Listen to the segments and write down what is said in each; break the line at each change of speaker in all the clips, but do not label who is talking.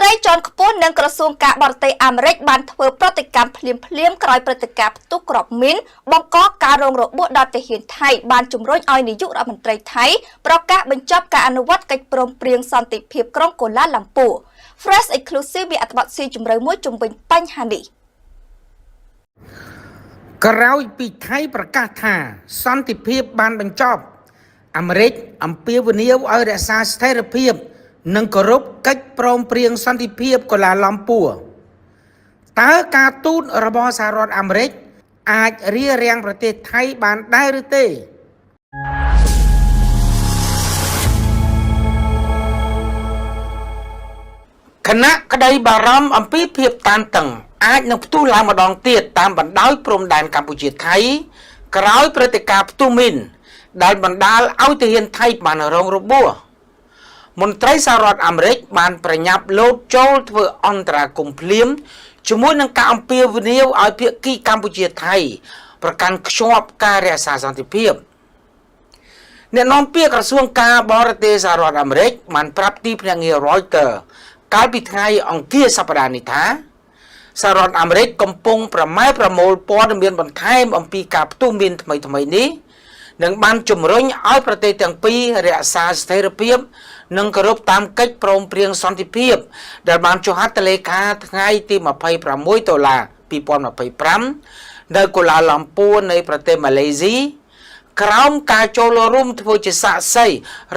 ត្រីជាន់ខ្ពស់នឹងក្រសួងការបរទេសអាមេរិកបានធ្វើប្រតិកម្មភ្លាមក្រោយព្រឹត្តិការណ៍ផ្ទុះគ្រាប់មីនបង្កការរងរបួសដល់ទាហានថៃបានជំរុញឲ្យនាយករដ្ឋមន្ត្រីថៃប្រកាសបញ្ចប់ការអនុវត្តកិច្ចព្រមព្រៀងសន្តិភាពក្រុងកូឡាឡាំពូ Fresh Exclusive មានអត្ថបទស៊ីជម្រៅមួយជំវិញបញ្ហានេះ
ក្រោយពីថៃប្រកាសថាសន្តិភាពបានបញ្ចប់អាមេរិកអំពាវនាវឲ្យរក្សាស្ថិរភាពនិងគោរពកិច្ចព្រមព្រៀងសន្តិភាពកូឡាឡាំពូតើការទូតរបស់សហរដ្ឋអាមេរិកអាចរារាំងប្រទេសថៃបានដែរឬទេគណៈក្តីបារម្ភអំពីភាពតានតឹងអាចនឹងផ្ទុះឡើងម្ដងទៀតតាមបណ្ដោយព្រំដែនកម្ពុជាថៃក្រោយព្រឹត្តិការណ៍ផ្ទុះមីនដែលបណ្ដាលឲ្យទាហានថៃបានរងរបួសមន្ត្រីសហរដ្ឋអាមេរិកបានប្រញាប់លោតចូលធ្វើអន្តរាគមន៍ភ្លាមជាមួយនឹងការអំពាវនាវឲ្យភាគីកម្ពុជាថៃប្រកាន់ខ្ជាប់ការរក្សាសន្តិភាពអ្នកនាំពាក្យក្រសួងការបរទេសសហរដ្ឋអាមេរិកបានប្រាប់ទីភ្នាក់ងារ Reuters កាលពីថ្ងៃអង្គារសប្តាហ៍នេះថាសហរដ្ឋអាមេរិកកំពុងប្រមូលព័ត៌មានបន្ថែមអំពីការផ្ទុះមានថ្មីនេះនឹងបានជំរុញឲ្យប្រទេសទាំងពីររក្សាស្ថិរភាពនិងគោរពតាមកិច្ចព្រមព្រៀងសន្តិភាពដែលបានចុះហត្ថលេខាថ្ងៃទី26 តុលា 2025 នៅកូឡាឡាំពូនៃប្រទេសម៉ាឡេស៊ីក្រោមការចូលរួមធ្វើជាសាក្សី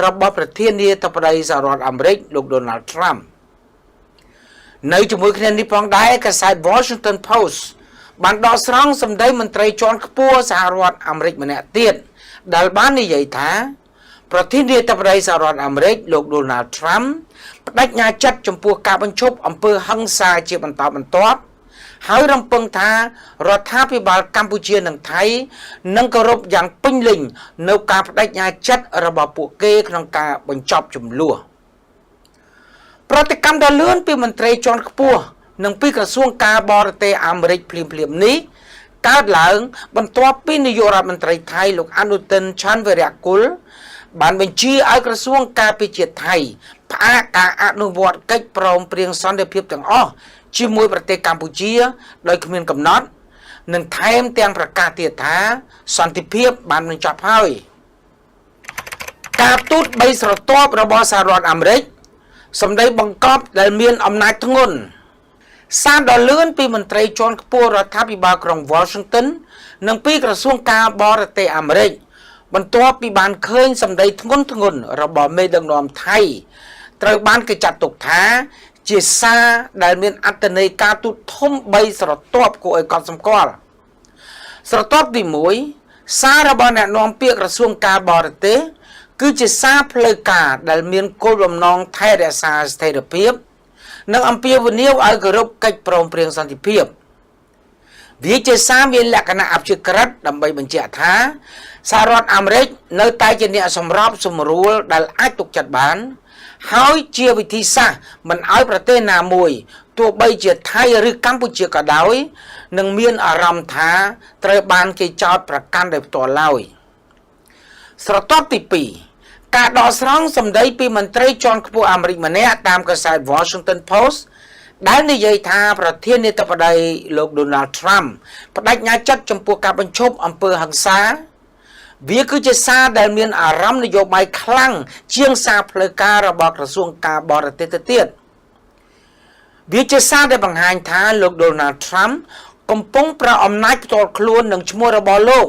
របស់ប្រធានាធិបតីសហរដ្ឋអាមេរិកលោក Donald Trump នៅជាមួយគ្នានេះផងដែរកាសែត Washington Post បានដកស្រង់សម្ដីមន្ត្រីជាន់ខ្ពស់សហរដ្ឋអាមេរិកម្នាក់ទៀតដែលបាននិយាយថាប្រធានាធិបតីសហរដ្ឋអាមេរិកលោក Donald Trump បដិញ្ញាចិត្តចំពោះការបញ្ឈប់អំពើហិង្សាជាបន្តបន្ទាប់ហើយរំពឹងថារដ្ឋាភិបាលកម្ពុជានិងថៃនឹងគោរពយ៉ាងពេញលេញនៅការបដិញ្ញាចិត្តរបស់ពួកគេក្នុងការបញ្ចប់ជម្លោះប្រតិកម្មដ៏លឿនពីមន្ត្រីជាន់ខ្ពស់និងពីក្រសួងការបរទេសអាមេរិកភ្លាមនេះកើតឡើងបន្ទាប់ពីនាយករដ្ឋមន្ត្រីថៃលោកអនុទិន ឆាន់វីរៈគុលបានបញ្ជាឲ្យក្រសួងការពារជាតិថៃផ្អាកការអនុវត្តកិច្ចព្រមព្រៀងសន្តិភាពទាំងអស់ជាមួយប្រទេសកម្ពុជាដោយគ្មានកំណត់និងថែមទាំងប្រកាសទៀតថាសន្តិភាពបានបញ្ចប់ហើយការទូត3ស្រទាប់របស់សហរដ្ឋអាមេរិកសម្ដីបង្កប់ដែលមានអំណាចធ្ងន់សារដ៏លឿនពីមន្ត្រីជាន់ខ្ពស់រដ្ឋាភិបាលក្រុង Washington និងពីក្រសួងការបរទេសអាមេរិកបន្ទាប់ពីបានឃើញសម្ដីធ្ងន់របស់មេដឹកនាំថៃត្រូវបានគេចាត់ទុកថាជាសារដែលមានអត្ថន័យការទូតធំ3ស្រទាប់គួរឲ្យកត់សម្គាល់ស្រទាប់ទី1សាររបស់អ្នកនាំពាក្យក្រសួងការបរទេសគឺជាសារផ្លូវការដែលមានគោលបំណងថែរក្សាស្ថិរភាពនិងអំពាវនាវឲ្យគោរពកិច្ចព្រមព្រៀងសន្តិភាពវាជាសារមានលក្ខណៈអព្យាក្រឹតដើម្បីបញ្ជាក់ថាសហរដ្ឋអាមេរិកនៅតែជាអ្នកសម្របសម្រួលដែលអាចទុកចិត្តបានហើយជាវិធីសាស្ត្រមិនឲ្យប្រទេសណាមួយទោះបីជាថៃឬកម្ពុជាក៏ដោយនឹងមានអារម្មណ៍ថាត្រូវបានគេចោទប្រកាន់ដោយផ្ទាល់ឡើយស្រទាប់ទី2ការដកស្រង់សម្ដីពីមន្ត្រីជាន់ខ្ពស់អាមេរិកម្នាក់តាមកាសែត Washington Post ដែលនិយាយថាប្រធានាធិបតីលោក Donald Trump បដិញ្ញាចិត្តចំពោះការបញ្ឈប់អំពើហិង្សាវាគឺជាសារដែលមានអារម្មណ៍នយោបាយខ្លាំងជាងសារផ្លូវការរបស់ក្រសួងការបរទេសទៅទៀតវាជាសារដែលបង្ហាញថាលោក Donald Trump កំពុងប្រើអំណាចផ្ទាល់ខ្លួននិងឈ្មោះរបស់លោក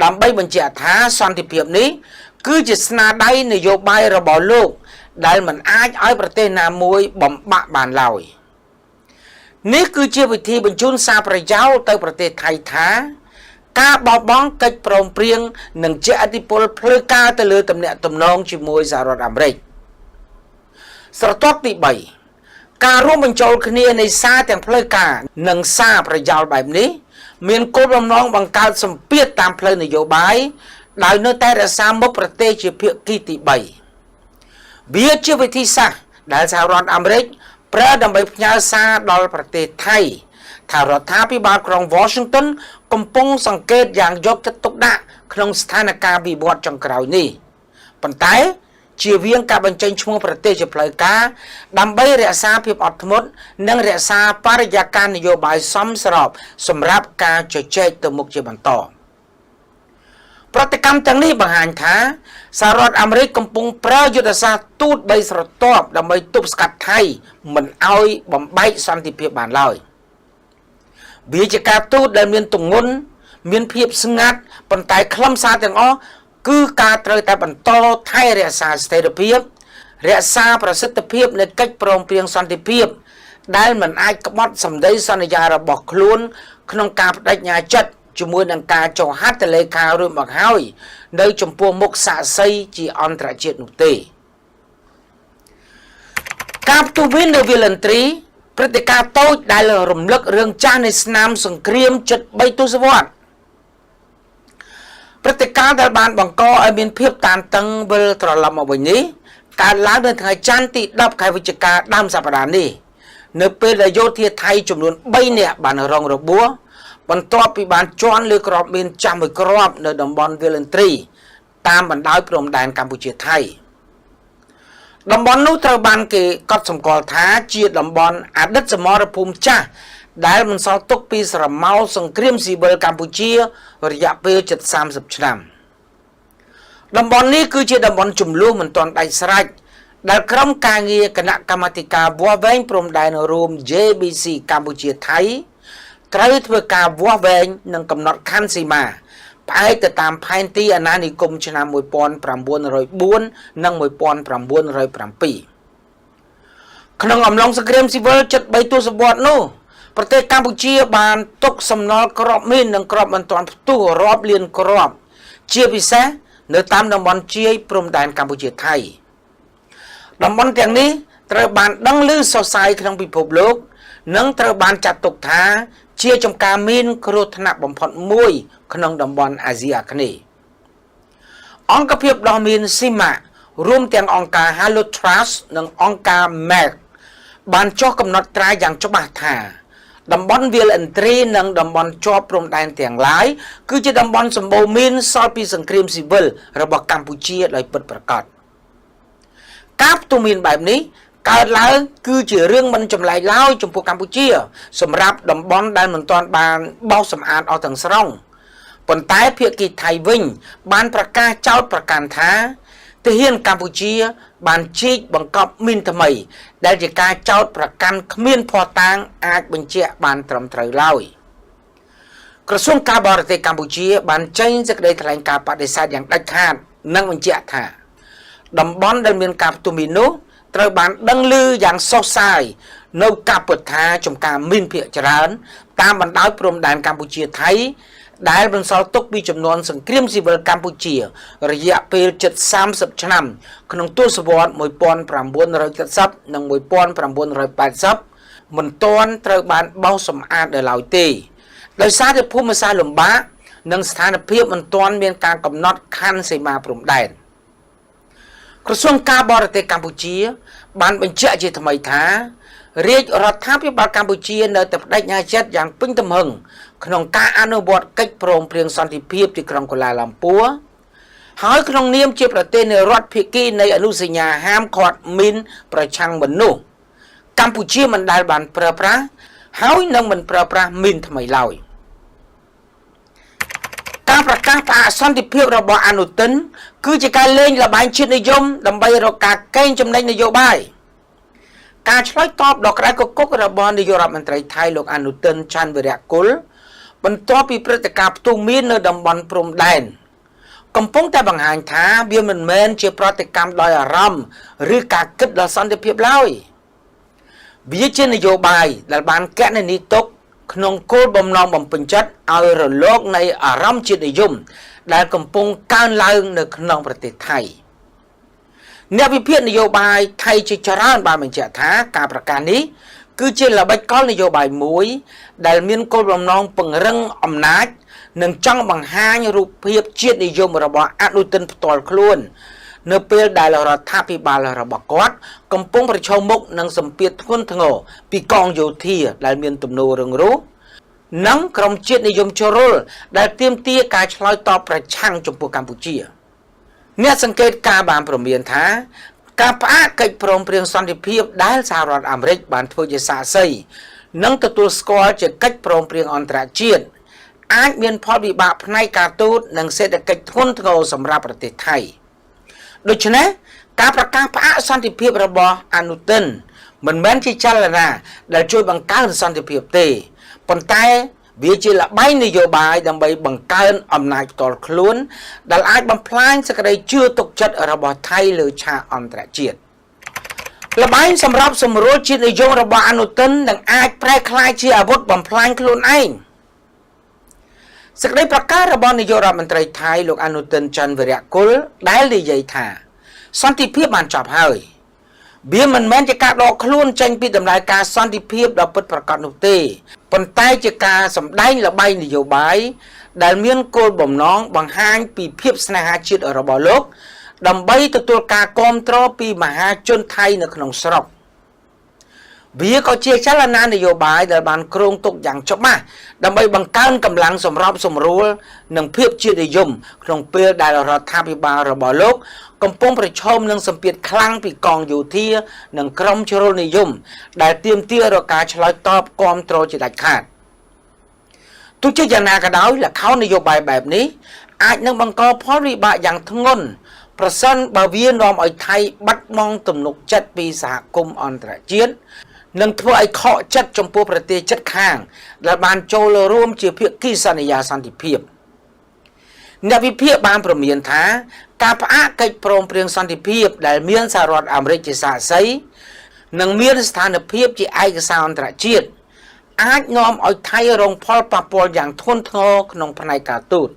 ដើម្បីបញ្ជាក់ថាសន្តិភាពនេះគឺជាស្នាដៃនយោបាយរបស់លោកដែលមិនអាចឲ្យប្រទេសណាមួយបំបាក់បានឡើយនេះគឺជាវិធីបញ្ជូនសារប្រយោលទៅប្រទេសថៃថាការបោះបង់កិច្ចព្រមព្រៀងនឹងជះឥទ្ធិពលផ្លូវការទៅលើទំនាក់ទំនងជាមួយសហរដ្ឋអាមេរិកស្រទាប់ទី3ការរួមបញ្ចូលគ្នានៃសារទាំងផ្លូវការនិងសារប្រយោលបែបនេះមានគោលបំណងបង្កើតសម្ពាធតាមផ្លូវនយោបាយដោយនៅតែរក្សាមុខប្រទេសជាភាគីទី3វាជាវិធីសាស្ត្រដែលសហរដ្ឋអាមេរិកប្រើដើម្បីផ្ញើសារដល់ប្រទេសថៃថារដ្ឋាភិបាលក្រុង Washington កំពុងសង្កេតយ៉ាងយកចិត្តទុកដាក់ក្នុងស្ថានភាពវិវត្តចុងក្រោយនេះប៉ុន្តែ ជាវៀងការបញ្ចេញឈ្មោះប្រទេសជាផ្លូវការដើម្បីរក្សាភាពអត់ធ្មត់និងរក្សាបរិយាកាសនយោបាយសមស្របសម្រាប់ការជជែកទៅមុខជាបន្តប្រតិកម្មទាំងនេះបង្ហាញថាសហរដ្ឋអាមេរិកកំពុងប្រើយុទ្ធសាស្ត្រទូត3ស្រទាប់ដើម្បីទប់ស្កាត់ថៃមិនឲ្យបំបែកសន្តិភាពបានឡើយវាជាការទូតដែលមានទម្ងន់មានភាពស្ងាត់ប៉ុន្តែខ្លឹមសារទាំងអស់គឺការត្រូវតែបន្តថែរក្សាស្ថិរភាពរក្សាប្រសិទ្ធភាពនៃកិច្ចព្រមព្រៀងសន្តិភាពដែលមិនអាចក្បត់សម្ដីសន្យារបស់ខ្លួនក្នុងការបដិញ្ញាចិត្តជាមួយនឹងការចុះហត្ថលេខារួចមកហើយនៅចំពោះមុខសាក្សីជាអន្តរជាតិនោះទេការផ្ទុះវិញនៅវីលន្ទ្រីព្រឹត្តិការណ៍តូចដែលរំលឹករឿងចាស់នៃស្នាមសង្គ្រាមជិត3ទសវត្សរ៍ព្រឹត្តិការណ៍ដែលបានបង្កឲ្យមានភាពតានតឹងវិលត្រឡប់មកវិញនេះកើតឡើងនៅថ្ងៃច័ន្ទទី10ខែវិច្ឆិកាដើមសប្តាហ៍នេះនៅពេលដែលយោធាថៃចំនួន3នាក់បានរងរបួសបន្ទាប់ពីបានជន់លើក្របមានចាស់មួយគ្រាប់នៅតំបន់វីលន្ទ្រីតាមបណ្ដោយព្រំដែនកម្ពុជាថៃតំបន់នោះត្រូវបានគេកត់សម្គាល់ថាជាតំបន់អតីតសមរភូមិចាស់ដែលមិនសល់ទុកពីស្រមោលសង្គ្រាមស៊ីវិលកម្ពុជារយៈពេលជិត30ឆ្នាំតំបន់នេះគឺជាតំបន់ចំនួនមិនទាន់ដាច់ស្រេចដែលក្រុមការងារគណៈកម្មាធិការវាស់វែងព្រំដែនរួម JBC កម្ពុជាថៃត្រូវធ្វើការវាស់វែងនិងកំណត់ខណ្ឌសីមាផ្អែកទៅតាមផែនទីអាណានិគមឆ្នាំ1904និង1907ក្នុងអំឡុងសង្គ្រាមស៊ីវិលជិត3ទសវត្សរ៍នោះប្រទេសកម្ពុជាបានទុកសំណល់គ្រាប់មីននិងគ្រាប់មិនទាន់ផ្ទុះរាប់លានគ្រាប់ជាពិសេសនៅតាមតំបន់ជាយព្រំដែនកម្ពុជាថៃតំបន់ទាំងនេះត្រូវបានដឹងឮសរសើរក្នុងពិភពលោកនិងត្រូវបានចាត់ទុកថាជាចំការមានគ្រោះថ្នាក់បំផុតមួយក្នុងតំបន់អាស៊ីអាគ្នេយ៍អង្គភាពដោះមានស៊ីម៉ារួមទាំងអង្គការ Hello Trust និងអង្គការ MEC បានចុះកំណត់ត្រាយ៉ាងច្បាស់ថាតំបន់វាលឥន្ទ្រីនិងតំបន់ជាប់ព្រំដែនទាំងឡាយគឺជាតំបន់សម្បូរមានសល់ពីសង្គ្រាមស៊ីវិលរបស់កម្ពុជាដោយពិតប្រាកដការផ្ទុះមានបែបនេះកើតឡើងគឺជារឿងមិនចម្លែកឡើយចំពោះកម្ពុជាសម្រាប់តំបន់ដែលមិនទាន់បានបោសសម្អាតអស់ទាំងស្រុងប៉ុន្តែភាគីថៃវិញបានប្រកាសចោទប្រកាន់ថាទាហានកម្ពុជាបានជីកបង្កប់មីនថ្មីដែលជាការចោទប្រកាន់គ្មានភស្តុតាងអាចបញ្ជាក់បានត្រឹមត្រូវឡើយក្រសួងការបរទេសកម្ពុជាបានចេញសេចក្តីថ្លែងការណ៍បដិសេធយ៉ាងដាច់ខាតនិងបញ្ជាក់ថាតំបន់ដែលមានការផ្ទុះមីននោះត្រូវបានដឹងឮយ៉ាងសុសសាយនៅកាពិតថាចំការមីនភាគច្រើនតាមបណ្ដោយព្រំដែនកម្ពុជាថៃដែលបន្សល់ទុកពីចំនួនសង្គ្រាមស៊ីវិលកម្ពុជារយៈពេលជិត30ឆ្នាំក្នុងទសវត្សរ៍1970និង1980មិនទាន់ត្រូវបានបោសសម្អាតនៅឡើយទេដោយសារតែភូមិសាស្ត្រលំបាកនិងស្ថានភាពមិនទាន់មានការកំណត់ខណ្ឌសីមាព្រំដែនក្រសួងការបរទេសកម្ពុជាបានបញ្ជាក់ជាថ្មីថារាជរដ្ឋាភិបាលកម្ពុជានៅតែបដិញ្ញាចិត្តយ៉ាងពេញទំហឹងក្នុងការអនុវត្តកិច្ចព្រមព្រៀងសន្តិភាពទីក្រុងកូឡាឡាំពួរហើយក្នុងនាមជាប្រទេសនៃរដ្ឋភាគីនៃអនុសញ្ញាហាមឃាត់មីនប្រឆាំងមនុស្សកម្ពុជាមិនដែលបានប្រើប្រាស់ហើយនឹងមិនប្រើប្រាស់មីនថ្មីឡើយការប្រកាសផ្អាកសន្តិភាពរបស់អនុទិនគឺជាការលេងល្បែងជាតិនិយមដើម្បីរកការកេងចំណេញនយោបាយការឆ្លើយតបដល់ក្រៅកគុករបស់នាយករដ្ឋមន្ត្រីថៃលោកអនុទិនច័ន្ទវិរៈគុលបន្ទាប់ពីព្រឹត្តិការណ៍ផ្ទុះមាននៅតំបន់ព្រំដែនកំពុងតែបង្ហាញថាវាមិនមែនជាប្រតិកម្មដោយអារម្មណ៍ឬការគិតដល់សន្តិភាពឡើយវាជានយោបាយដែលបានកណនីទុកក្នុងគោលបំណងបំពេញចិត្តឲ្យរលកនៃអារម្មណ៍ជាតិនិយមដែលកំពុងកើនឡើងនៅក្នុងប្រទេសថៃអ្នកវិភាគនយោបាយថៃជាច្រើនបានបញ្ជាក់ថាការប្រកាសនេះគឺជាល្បិចកលនយោបាយមួយដែលមានគោលបំណងពង្រឹងអំណាចនិងចង់បង្ហាញរូបភាពជាតិនិយមរបស់អនុទិនផ្ទាល់ខ្លួននៅពេលដែលរដ្ឋាភិបាលរបស់គាត់កំពុងប្រឈមមុខនឹងសម្ពាធធ្ងន់ធ្ងរពីកងយោធាដែលមានទំនោររឹងរូសនិងក្រុមជាតិនិយមជ្រុលដែលទាមទារការឆ្លើយតបប្រឆាំងចំពោះកម្ពុជា អ្នកសង្កេតការបានព្រមានថាការផ្អាកកិច្ចព្រមព្រៀងសន្តិភាពដែលសហរដ្ឋអាមេរិកបានធ្វើជាសាក្សីនិងទទួលស្គាល់ជាកិច្ចព្រមព្រៀងអន្តរជាតិអាចមានផលវិបាកផ្នែកការទូតនិងសេដ្ឋកិច្ចធ្ងន់ធ្ងរសម្រាប់ប្រទេសថៃដូច្នេះការប្រកាសផ្អាកសន្តិភាពរបស់អនុទិនមិនមែនជាចលនាដែលជួយបង្កើនសន្តិភាពទេប៉ុន្តែវាជាល្បែងនយោបាយដើម្បីបង្កើនអំណាចផ្ទាល់ខ្លួនដែលអាចបំផ្លាញសេចក្តីជឿទុកចិត្តរបស់ថៃលើឆាកអន្តរជាតិល្បែងសម្រាប់សម្រួលជាតិនិយមរបស់អនុទិននឹងអាចប្រែក្លាយជាអាវុធបំផ្លាញខ្លួនឯងសេចក្តីប្រកាសរបស់នាយករដ្ឋមន្ត្រីថៃលោកអនុទិនច័ន្ទវីរៈគុលដែលនិយាយថាសន្តិភាពបានចប់ហើយវាមិនមែនជាការដកខ្លួនចេញពីដំណើរការសន្តិភាពដ៏ពិតប្រាកដនោះទេប៉ុន្តែជាការសម្ដែងល្បែងនយោបាយដែលមានគោលបំណងបង្ហាញពីភាពស្នេហាជាតិរបស់លោកដើម្បីទទួលការគាំទ្រពីមហាជនថៃនៅក្នុងស្រុកវាក៏ជាចលនានយោបាយដែលបានគ្រោងទុកយ៉ាងច្បាស់ដើម្បីបង្កើនកម្លាំងសម្របសម្រួលនិងភាពជាតិនិយមក្នុងពេលដែលរដ្ឋាភិបាលរបស់លោកកំពុងប្រឈមនឹងសម្ពាធខ្លាំងពីកងយោធានិងក្រុមជ្រុលនិយមដែលទាមទាររកការឆ្លើយតបគាំទ្រជាដាច់ខាតទោះជាយ៉ាងណាក៏ដោយលក្ខខណ្ឌនយោបាយបែបនេះអាចនឹងបង្កផលវិបាកយ៉ាងធ្ងន់ប្រសិនបើវានាំឲ្យថៃបាត់បង់ទំនុកចិត្តពីសហគមន៍អន្តរជាតិនិងធ្វើឲ្យខកចិត្តចំពោះប្រទេសជិតខាងដែលបានចូលរួមជាភាគីសន្យាសន្តិភាពអ្នកវិភាគបានព្រមានថាការផ្អាកកិច្ចព្រមព្រៀងសន្តិភាពដែលមានសហរដ្ឋអាមេរិកជាសាក្សីនិងមានស្ថានភាពជាឯកសារអន្តរជាតិអាចនាំឲ្យថៃរងផលប៉ះពាល់យ៉ាងធ្ងន់ធ្ងរក្នុងផ្នែកការទូត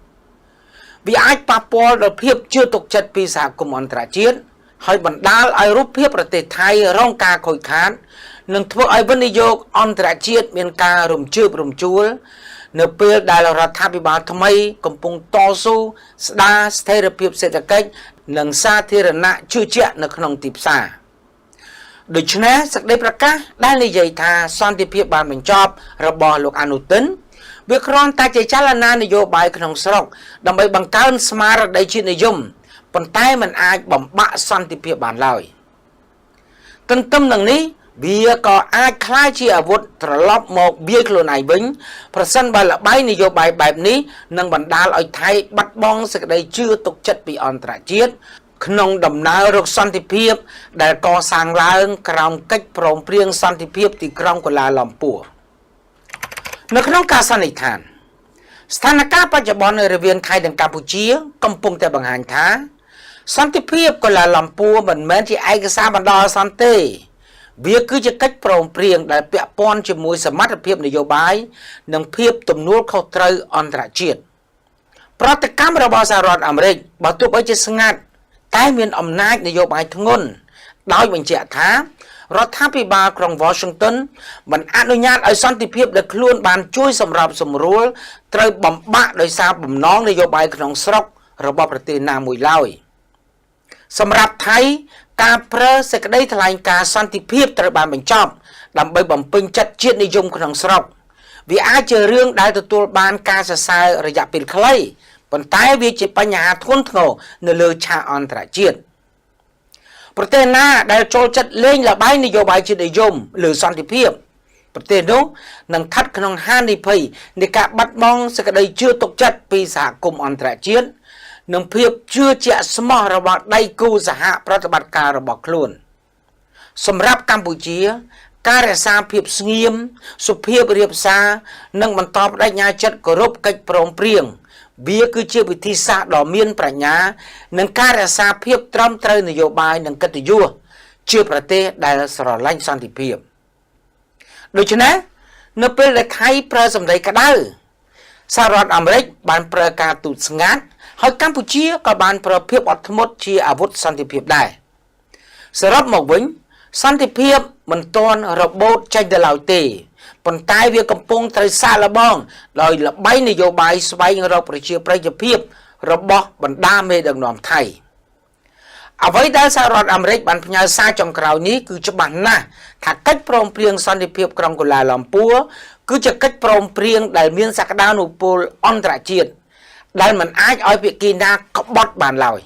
វាអាចប៉ះពាល់ដល់ភាពជឿទុកចិត្តពីសហគមន៍អន្តរជាតិហើយបណ្ដាលឲ្យរូបភាពប្រទេសថៃរងការខូចខាតនិងធ្វើឲ្យវិនិយោគអន្តរជាតិមានការរំជើបរំជួលនៅពេលដែលរដ្ឋាភិបាលថ្មីកំពុងតស៊ូស្ដារស្ថិរភាពសេដ្ឋកិច្ចនិងសាធារណៈជឿជាក់នៅក្នុងទីផ្សារដូច្នេះសេចក្តីប្រកាសដែលនិយាយថាសន្តិភាពបានបញ្ចប់របស់លោកអនុទិនវាគ្រាន់តែជាចលនានយោបាយក្នុងស្រុកដើម្បីបង្កើនស្មារតីជាតិនិយមប៉ុន្តែมันអាចបំបាក់សន្តិភាពបានឡើយទន្ទឹមនឹងនេះវាក៏អាចក្លាយជាអាវុធត្រឡប់មកវាយខ្លួនឯងវិញប្រសិនបើល្បែងនយោបាយបែបនេះនឹងបណ្ដាលឲ្យថៃបាត់បង់សេចក្តីជឿទុកចិត្តពីអន្តរជាតិក្នុងដំណើររកសន្តិភាពដែលកសាងឡើងក្រោមកិច្ចព្រមព្រៀងសន្តិភាពទីក្រុងកូឡាឡំពួរនៅក្នុងការសន្និដ្ឋានស្ថានភាពបច្ចុប្បន្នរវាងថៃនិងកម្ពុជាកំពុងតែបង្ហាញថាសន្តិភាពកូឡាឡំពួរមិនមែនជាឯកសារបណ្ដោះអាសន្នទេវាគឺជាកិច្ចព្រមព្រៀងដែលពាក់ព័ន្ធជាមួយសមត្ថភាពនយោបាយនិងភាពទំនួលខុសត្រូវអន្តរជាតិប្រតិកម្មរបស់សហរដ្ឋអាមេរិកបើទោះបីជាស្ងាត់តែមានអំណាចនយោបាយធ្ងន់ដោយបញ្ជាក់ថារដ្ឋាភិបាលក្រុង Washington មិនអនុញ្ញាតឲ្យសន្តិភាពដែលខ្លួនបានជួយសម្របសម្រួលត្រូវបំបាក់ដោយសារបំណងនយោបាយក្នុងស្រុករបស់ប្រទេសណាមួយឡើយសម្រាប់ថៃការប្រើសេចក្តីថ្លែងការណ៍សន្តិភាពត្រូវបានបញ្ចប់ដើម្បីបំពេញចិត្តជាតិនិយមក្នុងស្រុកវាអាចជារឿងដែលទទួលបានការសរសើររយៈពេលខ្លីប៉ុន្តែវាជាបញ្ហាធ្ងន់ធ្ងរនៅលើឆាកអន្តរជាតិប្រទេសណាដែលចូលចិត្តលេងល្បែងនយោបាយជាតិនិយមលើសន្តិភាពប្រទេសនោះនឹងស្ថិតក្នុងហានិភ័យនៃការបាត់បង់សេចក្តីជឿទុកចិត្តពីសហគមន៍អន្តរជាតិនិងភាពជឿជាក់ស្មោះរបស់ដៃគូសហប្រតិបត្តិការរបស់ខ្លួនសម្រាប់កម្ពុជាការរក្សាភាពស្ងៀមសុភាពរាបសារនិងបន្តបដិញ្ញាចិត្តគោរពកិច្ចព្រមព្រៀងវាគឺជាវិធីសាស្ត្រដ៏មានប្រាជ្ញានិងការរក្សាភាពត្រឹមត្រូវនយោបាយនិងកិត្តិយសជាប្រទេសដែលស្រឡាញ់សន្តិភាពដូច្នេះនៅពេលដែលថៃប្រើសម្ដីក្តៅសហរដ្ឋអាមេរិកបានប្រើការទូតស្ងាត់ហើយកម្ពុជាក៏បានប្រើភាពអត់ធ្មត់ជាអាវុធសន្តិភាពដែរសរុបមកវិញសន្តិភាពមិនទាន់របូតចេញទៅឡើយទេប៉ុន្តែវាកំពុងត្រូវសាកល្បងដោយល្បែងនយោបាយស្វែងរកប្រជាប្រិយភាពរបស់បណ្ដាមេដឹកនាំថៃអ្វីដែលសហរដ្ឋអាមេរិកបានផ្ញើសារចុងក្រោយនេះគឺច្បាស់ណាស់ថាកិច្ចព្រមព្រៀងសន្តិភាពក្រុងកូឡាឡំពួរគឺជាកិច្ចព្រមព្រៀងដែលមានសក្តានុពលអន្តរជាតិដែលមិនអាចឲ្យភាគីណាក្បត់បានឡើយ